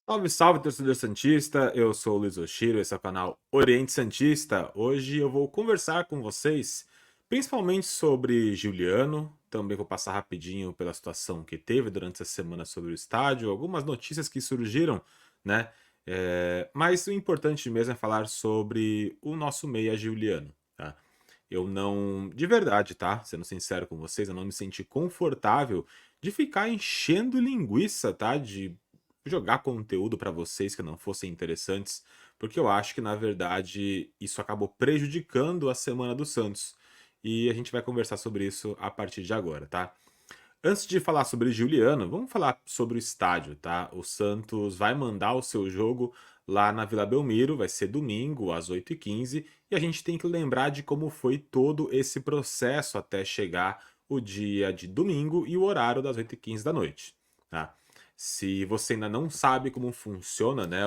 Salve, salve, torcedor santista. Eu sou o Luiz Oshiro, esse é o canal Oriente Santista. Hoje eu vou conversar com vocês, principalmente sobre Giuliano. Também vou passar rapidinho pela situação que teve durante essa semana sobre o estádio, algumas notícias que surgiram, né? Mas o importante mesmo é falar sobre o nosso meia Giuliano, tá? Eu não, de verdade, tá? Sendo sincero com vocês, eu não me senti confortável de ficar enchendo linguiça, tá? De jogar conteúdo para vocês que não fossem interessantes, porque eu acho que na verdade isso acabou prejudicando a semana do Santos. E a gente vai conversar sobre isso a partir de agora, tá? Antes de falar sobre Juliano, vamos falar sobre o estádio, tá? O Santos vai mandar o seu jogo lá na Vila Belmiro, vai ser domingo às 8h15, e a gente tem que lembrar de como foi todo esse processo até chegar o dia de domingo e o horário das 8h15 da noite, tá? Se você ainda não sabe como funciona, né,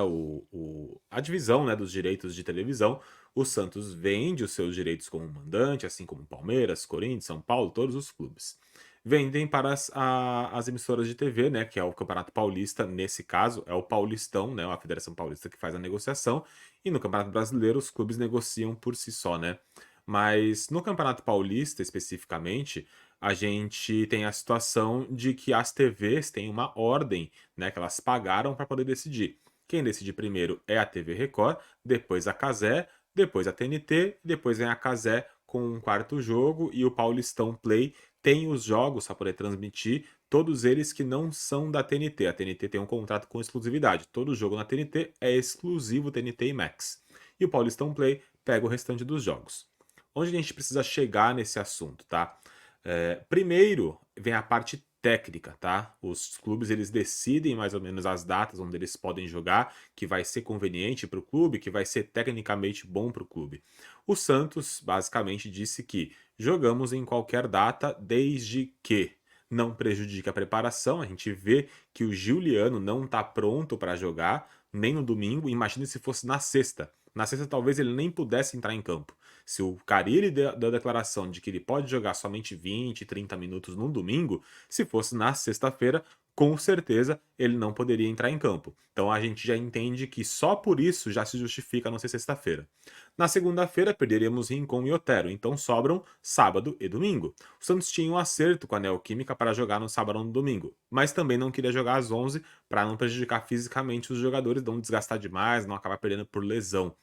a divisão, né, dos direitos de televisão, o Santos vende os seus direitos como mandante, assim como Palmeiras, Corinthians, São Paulo, todos os clubes vendem para as emissoras de TV, né, que é o Campeonato Paulista, nesse caso, é o Paulistão, né, a Federação Paulista que faz a negociação, e no Campeonato Brasileiro os clubes negociam por si só, né. Mas no Campeonato Paulista, especificamente, a gente tem a situação de que as TVs têm uma ordem, né, que elas pagaram para poder decidir. Quem decide primeiro é a TV Record, depois a Cazé, depois a TNT, depois vem a Cazé com um quarto jogo e o Paulistão Play tem os jogos para poder transmitir, todos eles que não são da TNT. A TNT tem um contrato com exclusividade. Todo jogo na TNT é exclusivo TNT e Max. E o Paulistão Play pega o restante dos jogos. Onde a gente precisa chegar nesse assunto, tá? Primeiro vem a parte técnica, tá? Os clubes eles decidem mais ou menos as datas onde eles podem jogar, que vai ser conveniente para o clube, que vai ser tecnicamente bom para o clube. O Santos basicamente disse que jogamos em qualquer data desde que não prejudique a preparação. A gente vê que o Giuliano não está pronto para jogar nem no domingo. Imagine se fosse na sexta. Na sexta talvez ele nem pudesse entrar em campo. Se o Carille deu a declaração de que ele pode jogar somente 20, 30 minutos no domingo, se fosse na sexta-feira, com certeza ele não poderia entrar em campo. Então a gente já entende que só por isso já se justifica não ser sexta-feira. Na segunda-feira perderíamos Rincon e Otero, então sobram sábado e domingo. O Santos tinha um acerto com a Neoquímica para jogar no sábado ou no domingo, mas também não queria jogar às 11 para não prejudicar fisicamente os jogadores, não desgastar demais, não acabar perdendo por lesão.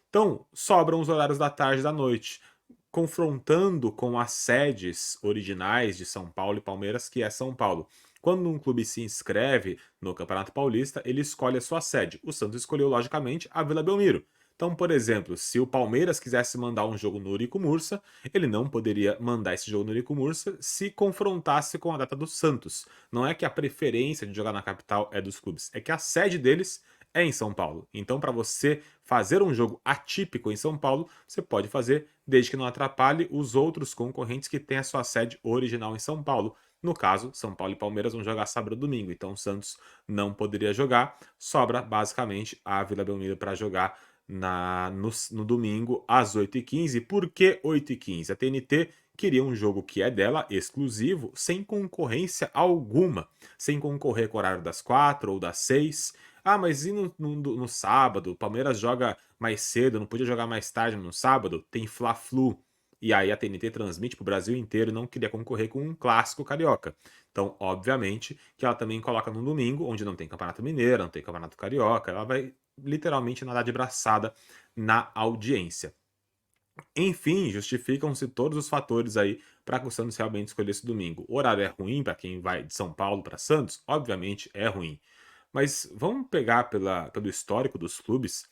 Então, sobram os horários da tarde e da noite, confrontando com as sedes originais de São Paulo e Palmeiras, que é São Paulo. Quando um clube se inscreve no Campeonato Paulista, ele escolhe a sua sede. O Santos escolheu, logicamente, a Vila Belmiro. Então, por exemplo, se o Palmeiras quisesse mandar um jogo no Urico Mursa, ele não poderia mandar esse jogo no Urico Mursa se confrontasse com a data do Santos. Não é que a preferência de jogar na capital é dos clubes, é que a sede deles é em São Paulo. Então, para você fazer um jogo atípico em São Paulo, você pode fazer desde que não atrapalhe os outros concorrentes que têm a sua sede original em São Paulo. No caso, São Paulo e Palmeiras vão jogar sábado e domingo, então o Santos não poderia jogar. Sobra basicamente a Vila Belmiro para jogar no domingo às 8h15. Por que 8h15? A TNT queria um jogo que é dela, exclusivo, sem concorrência alguma, sem concorrer com o horário das 4 ou das 6. Ah, mas e no sábado? O Palmeiras joga mais cedo, não podia jogar mais tarde no sábado? Tem Fla-Flu. E aí a TNT transmite para o Brasil inteiro e não queria concorrer com um clássico carioca. Então, obviamente, que ela também coloca no domingo, onde não tem Campeonato Mineiro, não tem Campeonato Carioca, ela vai literalmente nadar de braçada na audiência. Enfim, justificam-se todos os fatores aí para que o Santos realmente escolhesse domingo. O horário é ruim para quem vai de São Paulo para Santos? Obviamente é ruim. Mas vamos pegar pelo histórico dos clubes.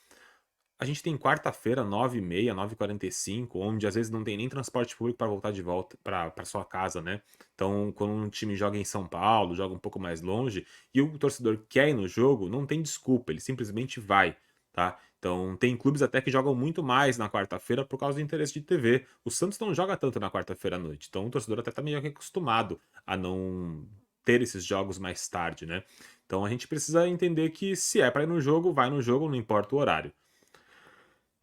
A gente tem quarta-feira, 9h30, 9h45, onde às vezes não tem nem transporte público para voltar de volta para sua casa, né? Então, quando um time joga em São Paulo, joga um pouco mais longe, e o torcedor quer ir no jogo, não tem desculpa, ele simplesmente vai, tá? Então, tem clubes até que jogam muito mais na quarta-feira por causa do interesse de TV. O Santos não joga tanto na quarta-feira à noite, então o torcedor até tá meio que acostumado a não ter esses jogos mais tarde, né? Então a gente precisa entender que se é para ir no jogo, vai no jogo, não importa o horário.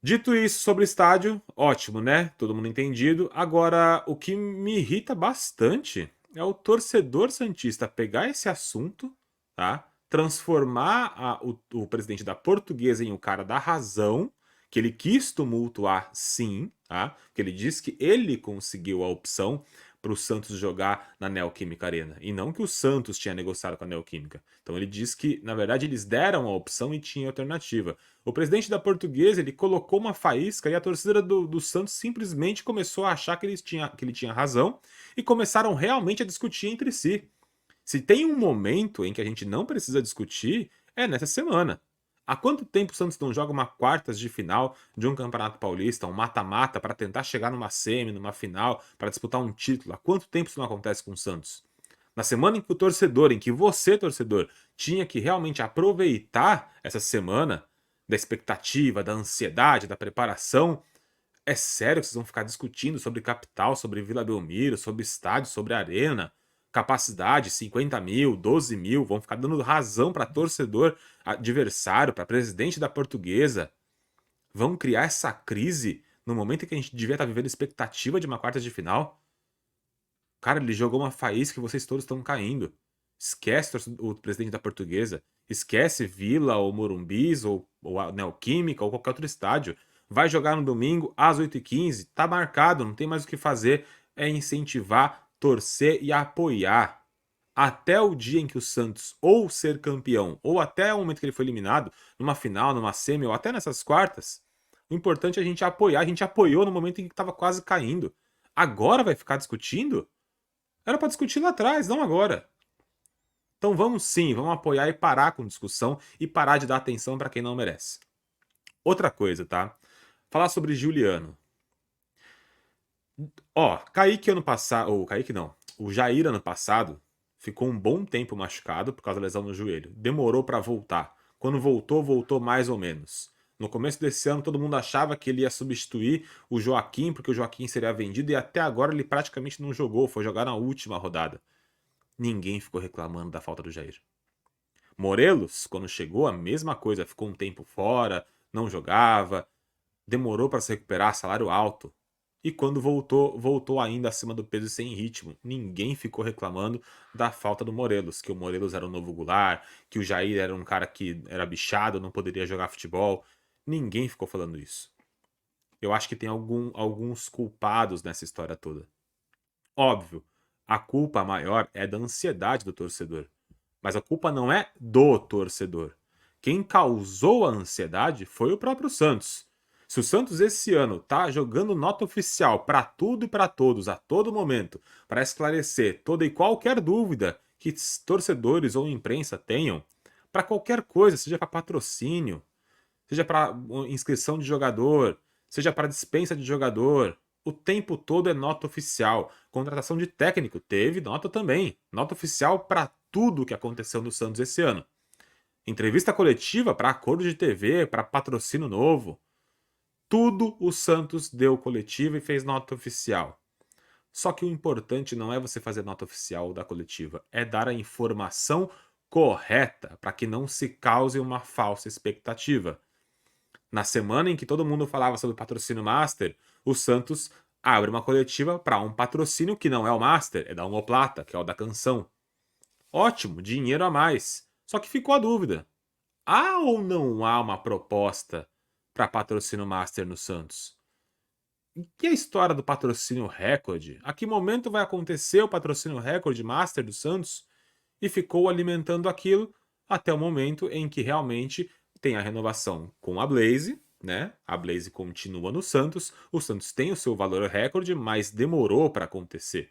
Dito isso sobre o estádio, ótimo, né? Todo mundo entendido. Agora, o que me irrita bastante é o torcedor santista pegar esse assunto, tá? transformar o presidente da Portuguesa em o cara da razão, que ele quis tumultuar sim, tá? Porque ele disse que ele conseguiu a opção para o Santos jogar na Neoquímica Arena, e não que o Santos tinha negociado com a Neoquímica. Então ele disse que, na verdade, eles deram a opção e tinha alternativa. O presidente da Portuguesa, ele colocou uma faísca e a torcida do Santos simplesmente começou a achar que ele tinha razão e começaram realmente a discutir entre si. Se tem um momento em que a gente não precisa discutir, é nessa semana. Há quanto tempo o Santos não joga uma quartas de final de um Campeonato Paulista, um mata-mata, para tentar chegar numa semi, numa final, para disputar um título? Há quanto tempo isso não acontece com o Santos? Na semana em que o torcedor, em que você, torcedor, tinha que realmente aproveitar essa semana da expectativa, da ansiedade, da preparação, é sério que vocês vão ficar discutindo sobre capital, sobre Vila Belmiro, sobre estádio, sobre arena, capacidade, 50 mil, 12 mil, vão ficar dando razão para torcedor adversário, para presidente da Portuguesa. Vão criar essa crise no momento em que a gente devia estar vivendo expectativa de uma quarta de final? Cara, ele jogou uma faísca e vocês todos estão caindo. Esquece o presidente da Portuguesa. Esquece Vila ou Morumbis ou a Neoquímica ou qualquer outro estádio. Vai jogar no domingo às 8h15. Tá marcado, não tem mais o que fazer. É incentivar, torcer e apoiar. Até o dia em que o Santos ou ser campeão, ou até o momento que ele foi eliminado, numa final, numa semi, ou até nessas quartas, o importante é a gente apoiar. A gente apoiou no momento em que estava quase caindo. Agora vai ficar discutindo? Era para discutir lá atrás, não agora. Então vamos sim, vamos apoiar e parar com discussão e parar de dar atenção para quem não merece. Outra coisa, tá? Falar sobre Juliano. Ó, Kaique ano passado, ou Kaique não, o Jair ano passado ficou um bom tempo machucado por causa da lesão no joelho. Demorou para voltar. Quando voltou, voltou mais ou menos. No começo desse ano, todo mundo achava que ele ia substituir o Joaquim, porque o Joaquim seria vendido, e até agora ele praticamente não jogou, foi jogar na última rodada. Ninguém ficou reclamando da falta do Jair. Morelos, quando chegou, a mesma coisa, ficou um tempo fora, não jogava, demorou para se recuperar, salário alto. E quando voltou, voltou ainda acima do peso e sem ritmo. Ninguém ficou reclamando da falta do Morelos, que o Morelos era o novo Goulart, que o Jair era um cara que era bichado, não poderia jogar futebol. Ninguém ficou falando isso. Eu acho que tem alguns culpados nessa história toda. Óbvio, a culpa maior é da ansiedade do torcedor. Mas a culpa não é do torcedor. Quem causou a ansiedade foi o próprio Santos. Se o Santos esse ano tá jogando nota oficial para tudo e para todos a todo momento, para esclarecer toda e qualquer dúvida que torcedores ou imprensa tenham, para qualquer coisa, seja para patrocínio, seja para inscrição de jogador, seja para dispensa de jogador, o tempo todo é nota oficial. Contratação de técnico teve nota também. Nota oficial para tudo o que aconteceu no Santos esse ano. Entrevista coletiva para acordo de TV, para patrocínio novo. Tudo o Santos deu coletiva e fez nota oficial. Só que o importante não é você fazer nota oficial da coletiva, é dar a informação correta para que não se cause uma falsa expectativa. Na semana em que todo mundo falava sobre patrocínio Master, o Santos abre uma coletiva para um patrocínio que não é o Master, é da Omoplata, que é o da canção. Ótimo, dinheiro a mais. Só que ficou a dúvida. Há ou não há uma proposta para patrocínio Master no Santos? E que é a história do patrocínio recorde? A que momento vai acontecer o patrocínio recorde Master do Santos? E ficou alimentando aquilo até o momento em que realmente tem a renovação com a Blaze, né? A Blaze continua no Santos, o Santos tem o seu valor recorde, mas demorou para acontecer.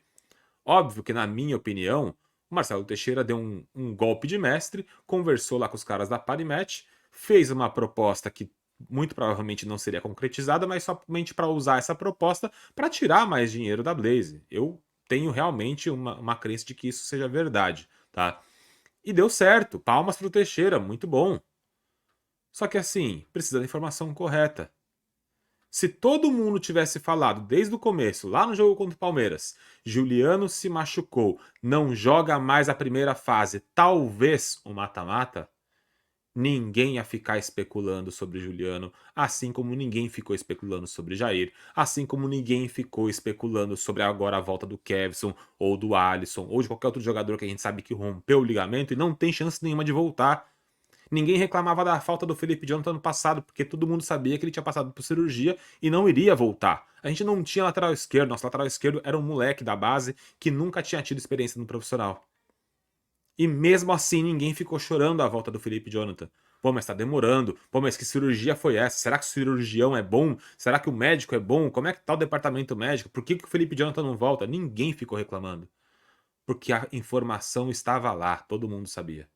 Óbvio que, na minha opinião, o Marcelo Teixeira deu um golpe de mestre, conversou lá com os caras da Parimatch, fez uma proposta que muito provavelmente não seria concretizada, mas somente para usar essa proposta para tirar mais dinheiro da Blaze. Eu tenho realmente uma crença de que isso seja verdade, tá? E deu certo, palmas pro Teixeira, muito bom. Só que assim, precisa da informação correta. Se todo mundo tivesse falado desde o começo, lá no jogo contra o Palmeiras, Juliano se machucou, não joga mais a primeira fase, talvez o mata-mata, Ninguém ia ficar especulando sobre Juliano, assim como ninguém ficou especulando sobre Jair, assim como ninguém ficou especulando sobre agora a volta do Kevson, ou do Alisson, ou de qualquer outro jogador que a gente sabe que rompeu o ligamento e não tem chance nenhuma de voltar. Ninguém reclamava da falta do Felipe Jonathan ano passado, porque todo mundo sabia que ele tinha passado por cirurgia e não iria voltar. A gente não tinha lateral esquerdo, nosso lateral esquerdo era um moleque da base que nunca tinha tido experiência no profissional. E mesmo assim ninguém ficou chorando a volta do Felipe Jonathan. Pô, mas tá demorando. Pô, mas que cirurgia foi essa? Será que o cirurgião é bom? Será que o médico é bom? Como é que tá o departamento médico? Por que o Felipe Jonathan não volta? Ninguém ficou reclamando. Porque a informação estava lá, todo mundo sabia.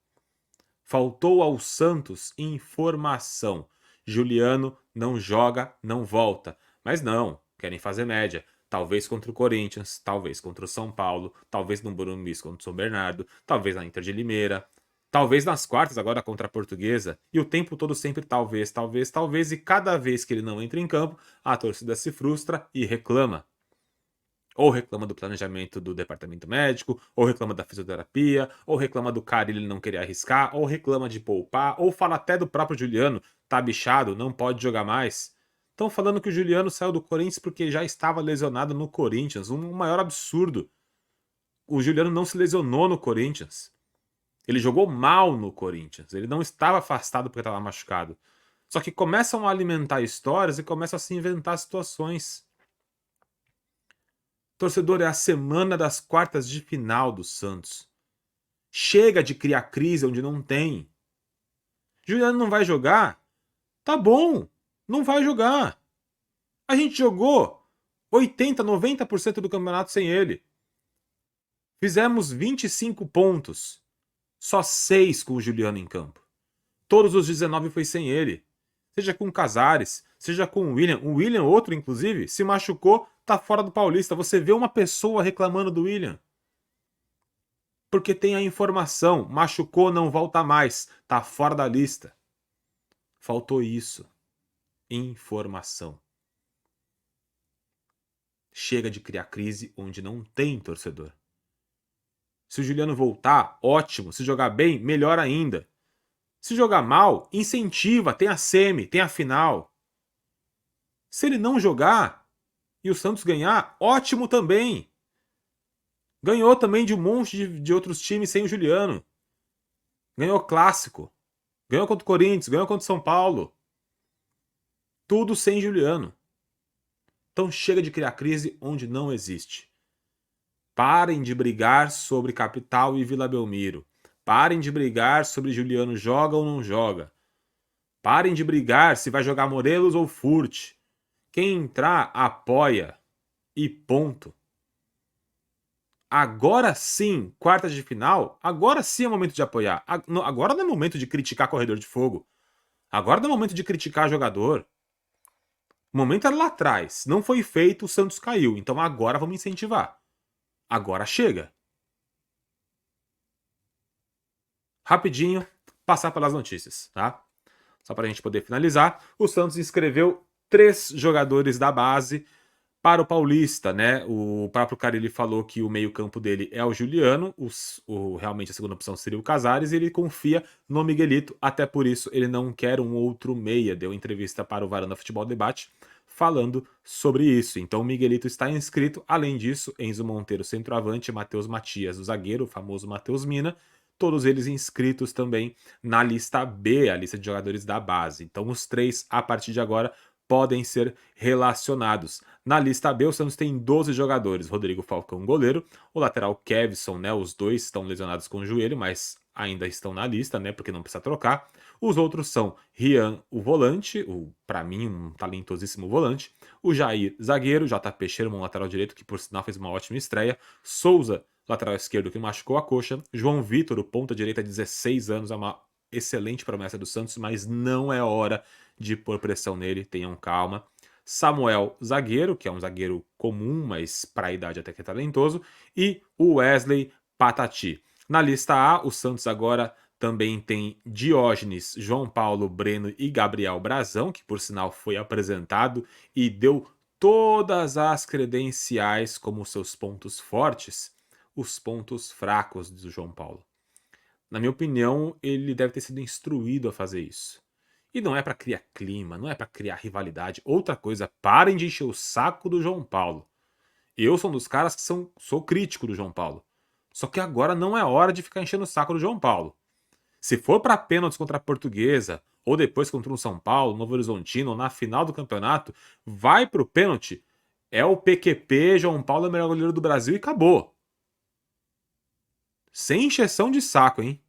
Faltou ao Santos informação. Juliano não joga, não volta. Mas não, querem fazer média. Talvez contra o Corinthians, talvez contra o São Paulo, talvez no Morumbi contra o São Bernardo, talvez na Inter de Limeira, talvez nas quartas agora contra a Portuguesa. E o tempo todo sempre talvez, talvez, talvez. E cada vez que ele não entra em campo, a torcida se frustra e reclama. Ou reclama do planejamento do departamento médico, ou reclama da fisioterapia, ou reclama do cara ele não querer arriscar, ou reclama de poupar, ou fala até do próprio Juliano, tá bichado, não pode jogar mais. Estão falando que o Juliano saiu do Corinthians porque já estava lesionado no Corinthians, um maior absurdo. O Juliano não se lesionou no Corinthians. Ele jogou mal no Corinthians, ele não estava afastado porque estava machucado. Só que começam a alimentar histórias e começam a se inventar situações. Torcedor, é a semana das quartas de final do Santos. Chega de criar crise onde não tem. Juliano não vai jogar? Tá bom, não vai jogar. A gente jogou 80, 90% do campeonato sem ele. Fizemos 25 pontos. Só 6 com o Juliano em campo. Todos os 19 foi sem ele. Seja com o Casares, seja com o William. O William, outro inclusive, se machucou, tá fora do Paulista. Você vê uma pessoa reclamando do William. Porque tem a informação, machucou, não volta mais, tá fora da lista. Faltou isso. Informação. Chega de criar crise onde não tem torcedor. Se o Juliano voltar, ótimo. Se jogar bem, melhor ainda. Se jogar mal, incentiva, tem a semi, tem a final. Se ele não jogar e o Santos ganhar, ótimo também. Ganhou também de um monte de outros times sem o Juliano. Ganhou clássico. Ganhou contra o Corinthians, ganhou contra o São Paulo. Tudo sem Juliano. Então chega de criar crise onde não existe. Parem de brigar sobre Capital e Vila Belmiro. Parem de brigar sobre Juliano joga ou não joga. Parem de brigar se vai jogar Morelos ou Furt. Quem entrar, apoia. E ponto. Agora sim, quartas de final, agora sim é momento de apoiar. Agora não é momento de criticar corredor de fogo. Agora não é momento de criticar jogador. O momento era lá atrás. Não foi feito, o Santos caiu. Então agora vamos incentivar. Agora chega. Rapidinho, passar pelas notícias, tá? Só para a gente poder finalizar. O Santos inscreveu 3 jogadores da base para o Paulista, né? O próprio Carille falou que o meio-campo dele é o Juliano, realmente a segunda opção seria o Casares, e ele confia no Miguelito, até por isso ele não quer um outro meia. Deu entrevista para o Varanda Futebol Debate falando sobre isso. Então o Miguelito está inscrito. Além disso, Enzo Monteiro, centroavante, Matheus Matias, o zagueiro, o famoso Matheus Mina, todos eles inscritos também na lista B, a lista de jogadores da base. Então os 3, a partir de agora, podem ser relacionados. Na lista B, o Santos tem 12 jogadores. Rodrigo Falcão, goleiro. O lateral Kevson, né? Os dois estão lesionados com o joelho, mas ainda estão na lista, né? Porque não precisa trocar. Os outros são Rian, o volante, para mim, um talentosíssimo volante. O Jair, zagueiro. JP Sherman, lateral direito, que por sinal fez uma ótima estreia. Souza, lateral esquerdo, que machucou a coxa. João Vitor, o ponta direita, 16 anos, é uma excelente promessa do Santos, mas não é hora de pôr pressão nele, tenham calma. Samuel, zagueiro, que é um zagueiro comum, mas para a idade até que é talentoso. E o Wesley Patati. Na lista A, o Santos agora também tem Diógenes, João Paulo, Breno e Gabriel Brazão, que por sinal foi apresentado e deu todas as credenciais como seus pontos fortes, os pontos fracos do João Paulo. Na minha opinião, ele deve ter sido instruído a fazer isso. E não é pra criar clima, não é pra criar rivalidade. Outra coisa, parem de encher o saco do João Paulo. Eu sou um dos caras que sou crítico do João Paulo. Só que agora não é hora de ficar enchendo o saco do João Paulo. Se for pra pênaltis contra a Portuguesa, ou depois contra um São Paulo, Novo Horizontino, ou na final do campeonato, vai pro pênalti, é o PQP, João Paulo é o melhor goleiro do Brasil e acabou. Sem encheção de saco, hein?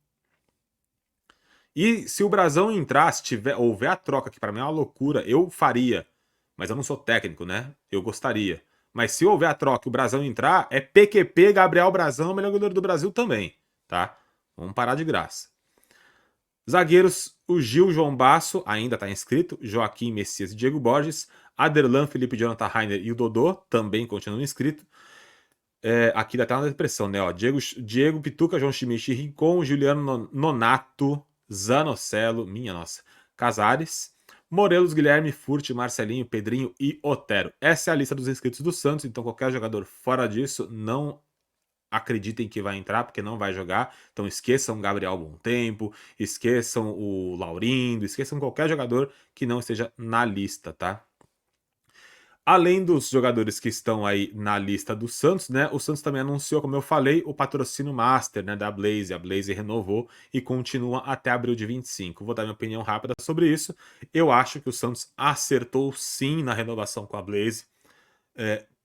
E se o Brasão entrar, se houver a troca, que pra mim é uma loucura, eu faria. Mas eu não sou técnico, né? Eu gostaria. Mas se houver a troca e o Brasão entrar, é PQP, Gabriel Brasão, o melhor goleiro do Brasil também, tá? Vamos parar de graça. Zagueiros, o Gil, João Basso, ainda tá inscrito, Joaquim Messias e Diego Borges, Aderlan, Felipe Jonathan Rainer e o Dodô, também continuam inscritos. Aqui dá até uma depressão, né? Ó, Diego Pituca, João Schmidt, Rincon, Juliano Nonato, Zanocelo, minha nossa, Casares, Morelos, Guilherme, Furt, Marcelinho, Pedrinho e Otero. Essa é a lista dos inscritos do Santos, então qualquer jogador fora disso, não acreditem que vai entrar, porque não vai jogar. Então esqueçam Gabriel Bom Tempo, esqueçam o Laurindo, esqueçam qualquer jogador que não esteja na lista, tá? Além dos jogadores que estão aí na lista do Santos, né? O Santos também anunciou, como eu falei, o patrocínio Master, né, da Blaze. A Blaze renovou e continua até abril de 25. Vou dar minha opinião rápida sobre isso. Eu acho que o Santos acertou sim na renovação com a Blaze.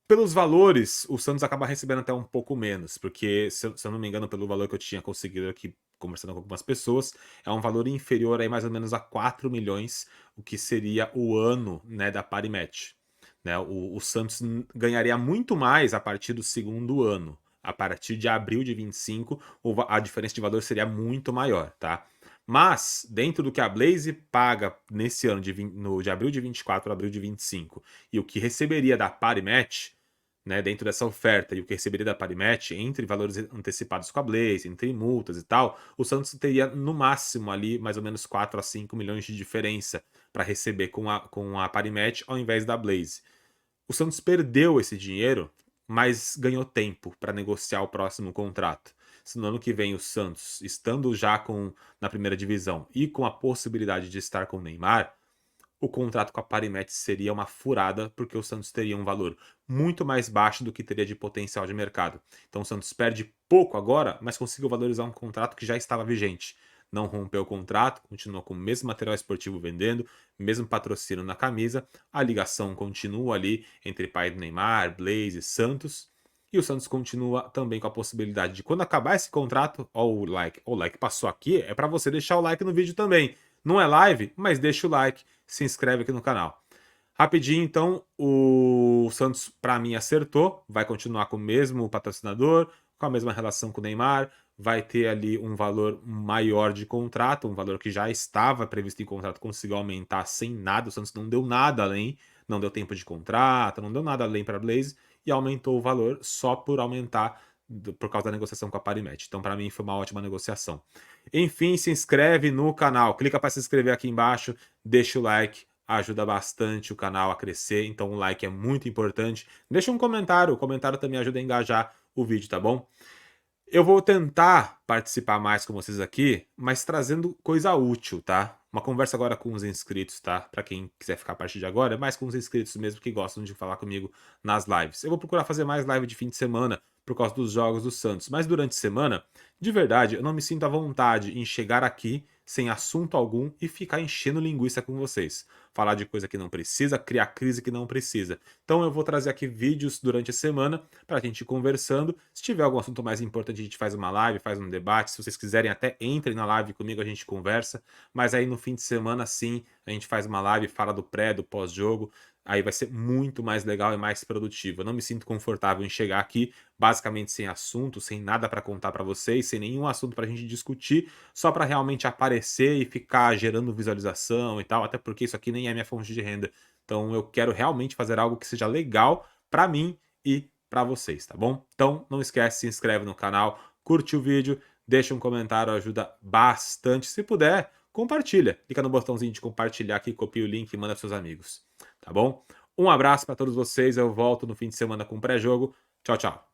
Pelos valores, o Santos acaba recebendo até um pouco menos, porque, se eu não me engano, pelo valor que eu tinha conseguido aqui conversando com algumas pessoas, é um valor inferior aí mais ou menos a 4 milhões, o que seria o ano, né, da Parimatch. Né? O Santos ganharia muito mais a partir do segundo ano. A partir de abril de 25, a diferença de valor seria muito maior, tá? Mas, dentro do que a Blaze paga nesse ano de abril de 24 a abril de 25, e o que receberia da Parimatch, né, dentro dessa oferta, e o que receberia da Parimatch, entre valores antecipados com a Blaze, entre multas e tal, o Santos teria no máximo ali mais ou menos 4 a 5 milhões de diferença para receber com a Parimatch ao invés da Blaze. O Santos perdeu esse dinheiro, mas ganhou tempo para negociar o próximo contrato. Se no ano que vem o Santos, estando já na primeira divisão e com a possibilidade de estar com o Neymar, o contrato com a Parimatch seria uma furada, porque o Santos teria um valor muito mais baixo do que teria de potencial de mercado. Então o Santos perde pouco agora, mas conseguiu valorizar um contrato que já estava vigente. Não rompeu o contrato, continuou com o mesmo material esportivo vendendo, mesmo patrocínio na camisa, a ligação continua ali entre pai do Neymar, Blaze e Santos, e o Santos continua também com a possibilidade de, quando acabar esse contrato, ó, o like passou aqui, é para você deixar o like no vídeo também. Não é live, mas deixa o like, se inscreve aqui no canal. Rapidinho, então, o Santos, para mim, acertou. Vai continuar com o mesmo patrocinador, com a mesma relação com o Neymar. Vai ter ali um valor maior de contrato, um valor que já estava previsto em contrato, conseguiu aumentar sem nada. O Santos não deu nada além, não deu tempo de contrato, não deu nada além para a Blaze e aumentou o valor só por aumentar por causa da negociação com a Parimatch. Então, para mim, foi uma ótima negociação. Enfim, se inscreve no canal, clica para se inscrever aqui embaixo, deixa o like, ajuda bastante o canal a crescer, então o like é muito importante. Deixa um comentário, o comentário também ajuda a engajar o vídeo, tá bom? Eu vou tentar participar mais com vocês aqui, mas trazendo coisa útil, tá? Uma conversa agora com os inscritos, tá? Para quem quiser ficar a partir de agora, é mais com os inscritos mesmo que gostam de falar comigo nas lives. Eu vou procurar fazer mais live de fim de semana por causa dos jogos do Santos, mas durante a semana, de verdade, eu não me sinto à vontade em chegar aqui sem assunto algum e ficar enchendo linguiça com vocês. Falar de coisa que não precisa, criar crise que não precisa. Então eu vou trazer aqui vídeos durante a semana para a gente ir conversando. Se tiver algum assunto mais importante, a gente faz uma live, faz um debate. Se vocês quiserem, até entrem na live comigo, a gente conversa. Mas aí no fim de semana, sim, a gente faz uma live, fala do pré, do pós-jogo. Aí vai ser muito mais legal e mais produtivo. Eu não me sinto confortável em chegar aqui basicamente sem assunto, sem nada para contar para vocês, sem nenhum assunto para a gente discutir, só para realmente aparecer e ficar gerando visualização e tal, até porque isso aqui nem é minha fonte de renda. Então eu quero realmente fazer algo que seja legal para mim e para vocês, tá bom? Então não esquece, se inscreve no canal, curte o vídeo, deixa um comentário, ajuda bastante. Se puder, compartilha. Clica no botãozinho de compartilhar aqui, copia o link e manda para seus amigos, tá bom? Um abraço para todos vocês, eu volto no fim de semana com pré-jogo. Tchau, tchau.